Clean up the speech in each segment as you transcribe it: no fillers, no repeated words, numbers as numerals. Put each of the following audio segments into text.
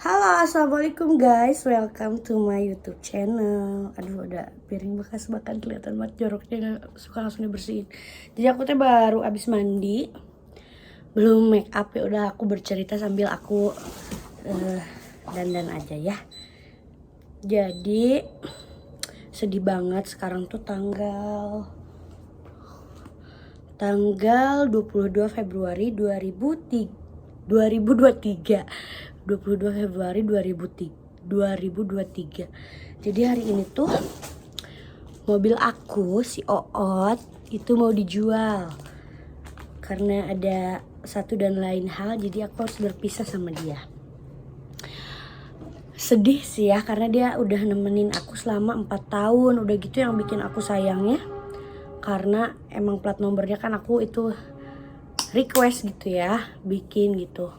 Halo, assalamualaikum guys, welcome to my YouTube channel. Aduh, ada piring bekas bahkan kelihatan banget joroknya, gak suka langsung dibersihin. Jadi aku tuh baru abis mandi, belum make up ya, udah aku bercerita sambil aku dandan aja ya. Jadi sedih banget sekarang tuh tanggal 22 Februari 2023 22 Februari 2023. Jadi hari ini tuh mobil aku si Oot itu mau dijual. Karena ada satu dan lain hal, jadi aku harus berpisah sama dia. Sedih sih ya, karena dia udah nemenin aku selama 4 tahun. Udah gitu yang bikin aku sayangnya, karena emang plat nomornya kan aku itu request gitu ya, bikin gitu.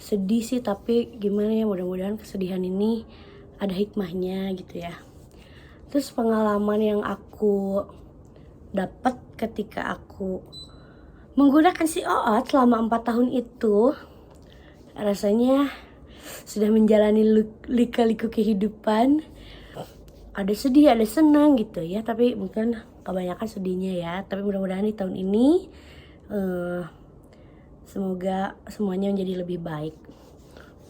Sedih sih, tapi gimana ya, mudah-mudahan kesedihan ini ada hikmahnya gitu ya. Terus pengalaman yang aku dapat ketika aku menggunakan si Oot selama 4 tahun itu, rasanya sudah menjalani lika-liku kehidupan. Ada sedih, ada senang gitu ya, tapi mungkin kebanyakan sedihnya ya. Tapi mudah-mudahan di tahun ini semoga semuanya menjadi lebih baik.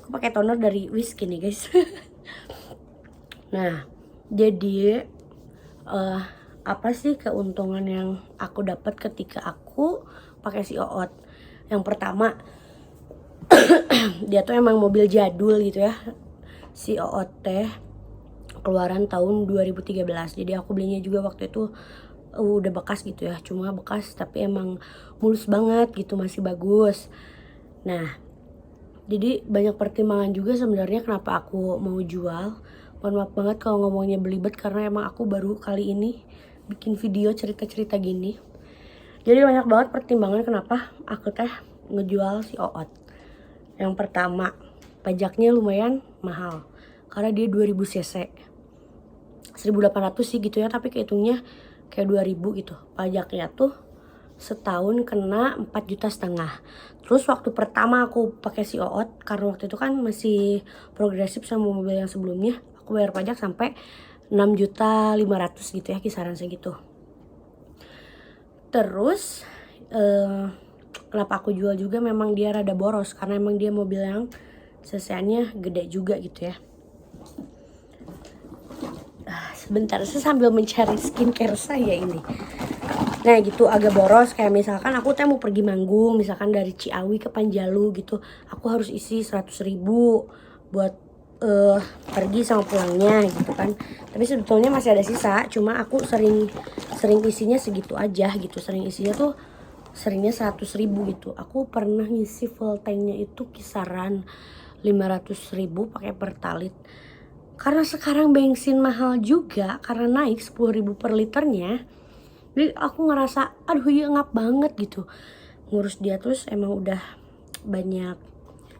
Aku pakai toner dari Whiskin nih guys. Nah, jadi apa sih keuntungan yang aku dapat ketika aku pakai si Oot? Yang pertama, dia tuh emang mobil jadul gitu ya. Si Oot teh keluaran tahun 2013. Jadi aku belinya juga waktu itu udah bekas gitu ya, cuma bekas tapi emang mulus banget gitu, masih bagus. Nah, jadi banyak pertimbangan juga sebenarnya kenapa aku mau jual. Mohon maaf banget kalau ngomongnya belibet, karena emang aku baru kali ini bikin video cerita-cerita gini. Jadi banyak banget pertimbangan kenapa aku teh ngejual si Oot. Yang pertama, pajaknya lumayan mahal karena dia 2000 cc. 1800 sih gitu ya, tapi kehitungnya kayak 2000 gitu. Pajaknya tuh setahun kena 4,5 juta. Terus waktu pertama aku pakai si Oot, karena waktu itu kan masih progresif sama mobil yang sebelumnya, aku bayar pajak sampai 6,5 juta gitu ya, kisaran segitu. Terus kenapa aku jual juga, memang dia rada boros karena emang dia mobil yang cc-nya gede juga gitu ya. Sebentar, saya sambil mencari skincare saya ini. Nah gitu, agak boros. Kayak misalkan aku mau pergi manggung, misalkan dari Ciawi ke Panjalu gitu, aku harus isi 100.000 buat pergi sama pulangnya gitu kan. Tapi sebetulnya masih ada sisa, cuma aku sering isinya segitu aja gitu. Sering isinya tuh seringnya 100.000 gitu. Aku pernah ngisi full tanknya itu kisaran 500.000 pakai pertalit. Karena sekarang bensin mahal juga, karena naik 10.000 per liternya. Jadi aku ngerasa aduh ya ngap banget gitu ngurus dia. Terus emang udah banyak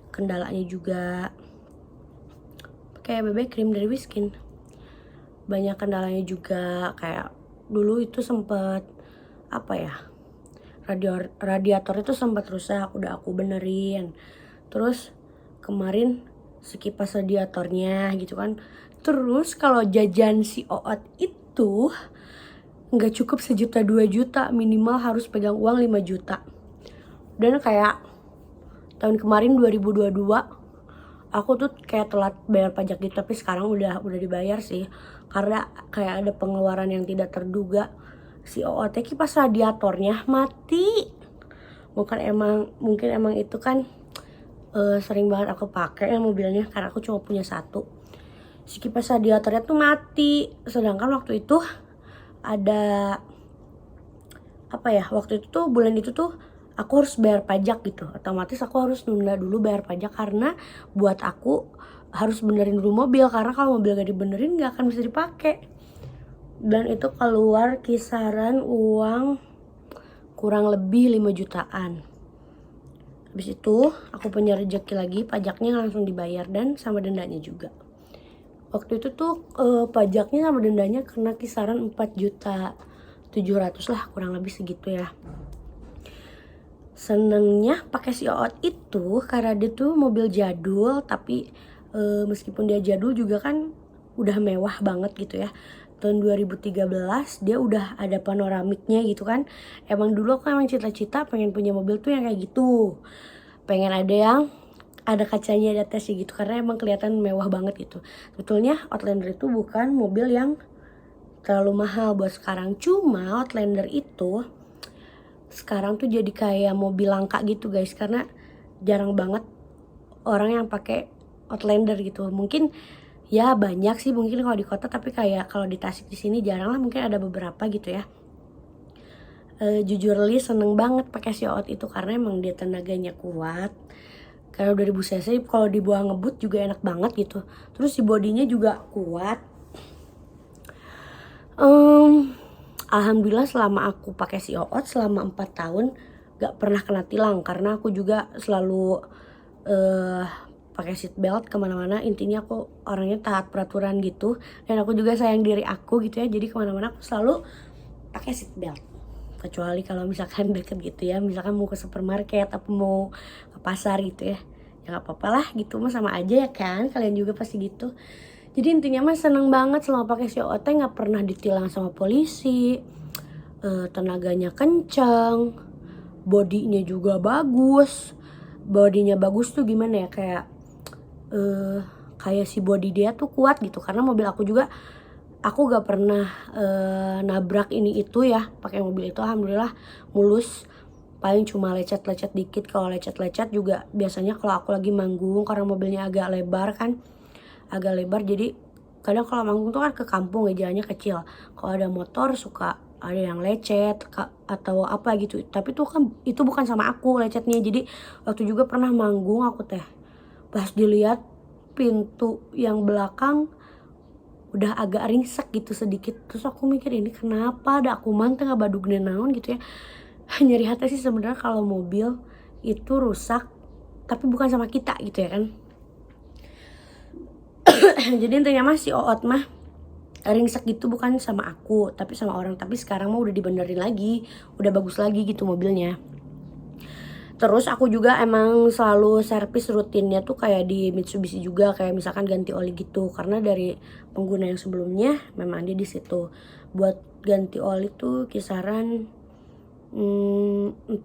kendalanya juga. Kayak BB cream dari Whiskin, banyak kendalanya juga. Kayak dulu itu sempet apa ya, radiator itu sempat rusak, udah aku benerin. Terus kemarin sekipas radiatornya gitu kan. Terus kalau jajan si Oot itu nggak cukup 1 juta 2 juta, minimal harus pegang uang 5 juta. Dan kayak tahun kemarin 2022 aku tuh kayak telat bayar pajak gitu, tapi sekarang udah dibayar sih, karena kayak ada pengeluaran yang tidak terduga. Si Oot kipas radiatornya mati. Mungkin emang itu kan sering banget aku pakai ya mobilnya, karena aku cuma punya satu. Si kipas radiatornya tuh mati. Sedangkan waktu itu ada apa ya, waktu itu tuh bulan itu tuh aku harus bayar pajak gitu, otomatis aku harus nunda dulu bayar pajak, karena buat aku harus benerin dulu mobil, karena kalau mobil gak dibenerin gak akan bisa dipakai. Dan itu keluar kisaran uang kurang lebih 5 jutaan. Habis itu aku punya rezeki lagi, pajaknya langsung dibayar dan sama dendanya juga. Waktu itu tuh pajaknya sama dendanya kena kisaran 4,7 juta lah, kurang lebih segitu ya. senengnya pakai si Oot itu karena dia tuh mobil jadul, tapi meskipun dia jadul juga kan udah mewah banget gitu ya. Tahun 2013 dia udah ada panoramiknya gitu kan. Emang dulu aku emang cita-cita pengen punya mobil tuh yang kayak gitu, pengen ada yang ada kacanya di atasnya gitu, karena emang kelihatan mewah banget gitu. Sebetulnya Outlander itu bukan mobil yang terlalu mahal buat sekarang, cuma Outlander itu sekarang tuh jadi kayak mobil langka gitu guys, karena jarang banget orang yang pakai Outlander gitu. Mungkin ya banyak sih mungkin kalau di kota, tapi kayak kalau di Tasik di sini jarang lah, mungkin ada beberapa gitu ya. Jujur li seneng banget pakai si Oot itu karena emang dia tenaganya kuat. Karena 2000 cc kalau dibawa ngebut juga enak banget gitu. Terus si bodinya juga kuat. Alhamdulillah selama aku pakai si Oot selama 4 tahun gak pernah kena tilang, karena aku juga selalu pakai seat belt kemana-mana. Intinya aku orangnya taat peraturan gitu, dan aku juga sayang diri aku gitu ya, jadi kemana-mana aku selalu pakai seat belt. Kecuali kalau misalkan deket gitu ya, misalkan mau ke supermarket atau mau ke pasar gitu ya, ya gak apa-apa lah gitu, mah sama aja ya kan, kalian juga pasti gitu. Jadi intinya mah seneng banget selama pakai si Oot, nggak pernah ditilang sama polisi. Tenaganya kencang, bodinya juga bagus. Bodinya bagus tuh gimana ya, kayak si body dia tuh kuat gitu. Karena mobil aku juga, aku gak pernah nabrak ini itu ya pakai mobil itu, alhamdulillah mulus. Paling cuma lecet-lecet dikit. Kalau lecet-lecet juga biasanya kalau aku lagi manggung, karena mobilnya agak lebar kan, agak lebar, jadi kadang kalau manggung tuh kan ke kampung ya, jalannya kecil. Kalau ada motor suka ada yang lecet atau apa gitu, tapi tuh kan itu bukan sama aku lecetnya. Jadi waktu juga pernah manggung aku teh, pas dilihat pintu yang belakang udah agak ringsek gitu sedikit. Terus aku mikir ini kenapa, ada aku manteng badugna naon gitu ya. Nyeri hati sih sebenarnya kalau mobil itu rusak tapi bukan sama kita gitu ya kan. Jadi intinya mah si Oot mah ringsek gitu bukan sama aku tapi sama orang. Tapi sekarang mah udah dibenerin lagi, udah bagus lagi gitu mobilnya. Terus aku juga emang selalu servis rutinnya tuh kayak di Mitsubishi juga, kayak misalkan ganti oli gitu, karena dari pengguna yang sebelumnya memang dia di situ. Buat ganti oli tuh kisaran 400.000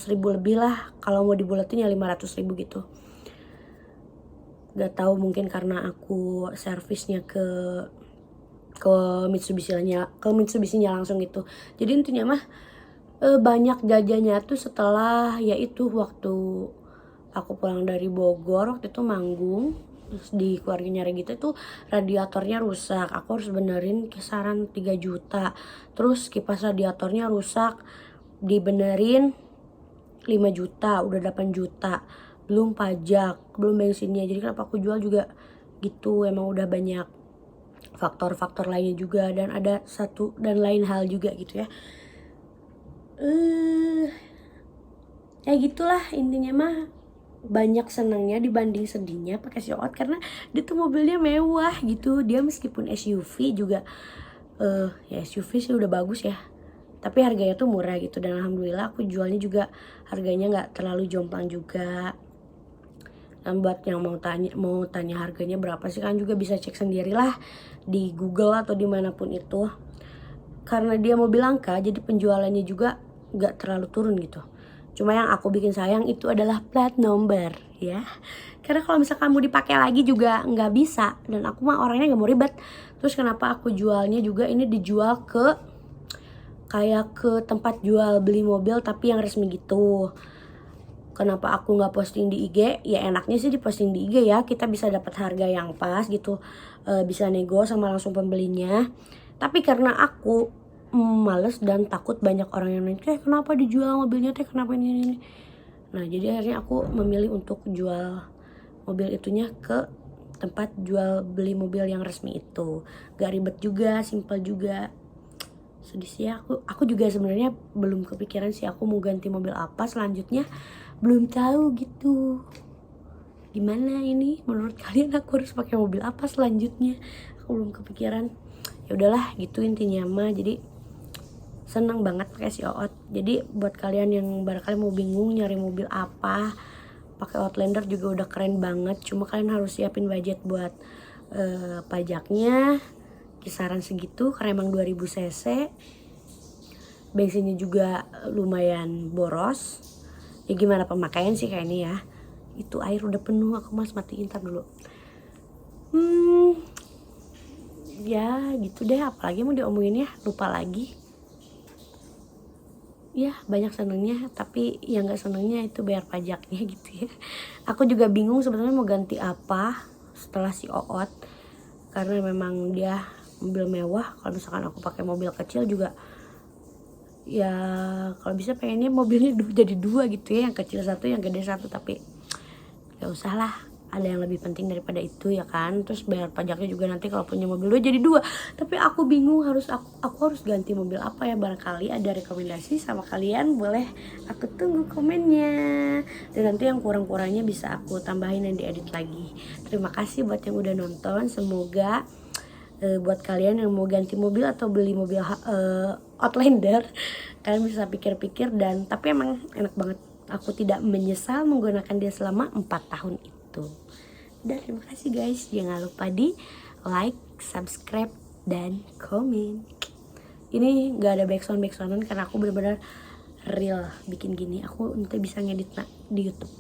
lebih lah, kalau mau dibulatin ya 500.000 gitu. Gak tahu mungkin karena aku servisnya ke Mitsubishi-nya langsung gitu. Jadi intinya mah banyak jajannya tuh setelah yaitu waktu aku pulang dari Bogor, waktu itu manggung terus di keluarganya Regita itu radiatornya rusak, aku harus benerin kisaran 3 juta. Terus kipas radiatornya rusak, dibenerin 5 juta, udah 8 juta, belum pajak, belum bensinnya. Jadi kenapa aku jual juga gitu, emang udah banyak faktor-faktor lainnya juga, dan ada satu dan lain hal juga gitu ya. Ya gitulah intinya mah, banyak senangnya dibanding sedihnya pakai si Oot, karena dia tuh mobilnya mewah gitu. Dia meskipun SUV juga ya SUV sih udah bagus ya, tapi harganya tuh murah gitu. Dan alhamdulillah aku jualnya juga harganya nggak terlalu jomplang juga. Dan buat yang mau tanya harganya berapa sih, kan juga bisa cek sendirilah di Google atau dimanapun itu. Karena dia mobil langka, jadi penjualannya juga gak terlalu turun gitu. Cuma yang aku bikin sayang itu adalah plat nomor ya. Karena kalau misalkan mau dipakai lagi juga nggak bisa, dan aku mah orangnya nggak mau ribet. Terus kenapa aku jualnya juga ini dijual kayak ke tempat jual beli mobil tapi yang resmi gitu. Kenapa aku nggak posting di IG? Ya enaknya sih diposting di IG ya, kita bisa dapat harga yang pas gitu, bisa nego sama langsung pembelinya. Tapi karena aku males dan takut banyak orang yang nanya, kenapa dijual mobilnya teh, kenapa ini. Nah jadi akhirnya aku memilih untuk jual mobil itunya ke tempat jual beli mobil yang resmi itu. Gak ribet juga, simple juga. Sedih sih ya, aku juga sebenarnya belum kepikiran sih aku mau ganti mobil apa selanjutnya, belum tahu gitu. Gimana ini menurut kalian, aku harus pakai mobil apa selanjutnya, aku belum kepikiran. Ya udahlah gitu intinya mah. Jadi seneng banget pakai si Oot. Jadi buat kalian yang barangkali mau bingung nyari mobil apa, pakai Outlander juga udah keren banget. Cuma kalian harus siapin budget buat pajaknya kisaran segitu karena emang 2000 cc. Bensinnya juga lumayan boros. Ya gimana pemakaian sih kayak ini ya. Itu air udah penuh, aku matiin tar dulu. Ya gitu deh, apalagi mau diomongin ya, lupa lagi. Ya banyak senengnya, tapi yang gak senengnya itu bayar pajaknya gitu ya. Aku juga bingung sebetulnya mau ganti apa setelah si Oot, karena memang dia mobil mewah. Kalau misalkan aku pakai mobil kecil juga ya, kalau bisa pengennya mobilnya jadi dua gitu ya, yang kecil satu yang gede satu, tapi gak usah lah, ada yang lebih penting daripada itu ya kan. Terus bayar pajaknya juga nanti kalau punya mobil dua jadi dua. Tapi aku bingung aku harus ganti mobil apa ya. Barangkali ada rekomendasi sama kalian, boleh aku tunggu komennya. Dan nanti yang kurang-kurangnya bisa aku tambahin dan diedit lagi. Terima kasih buat yang udah nonton. Semoga buat kalian yang mau ganti mobil atau beli mobil Outlander, kalian bisa pikir-pikir, dan tapi emang enak banget. Aku tidak menyesal menggunakan dia selama 4 tahun itu. Dan terima kasih guys. Jangan lupa di like, subscribe, dan komen. Ini gak ada backsoundan karena aku benar-benar real bikin gini. Aku nanti bisa ngedit di YouTube.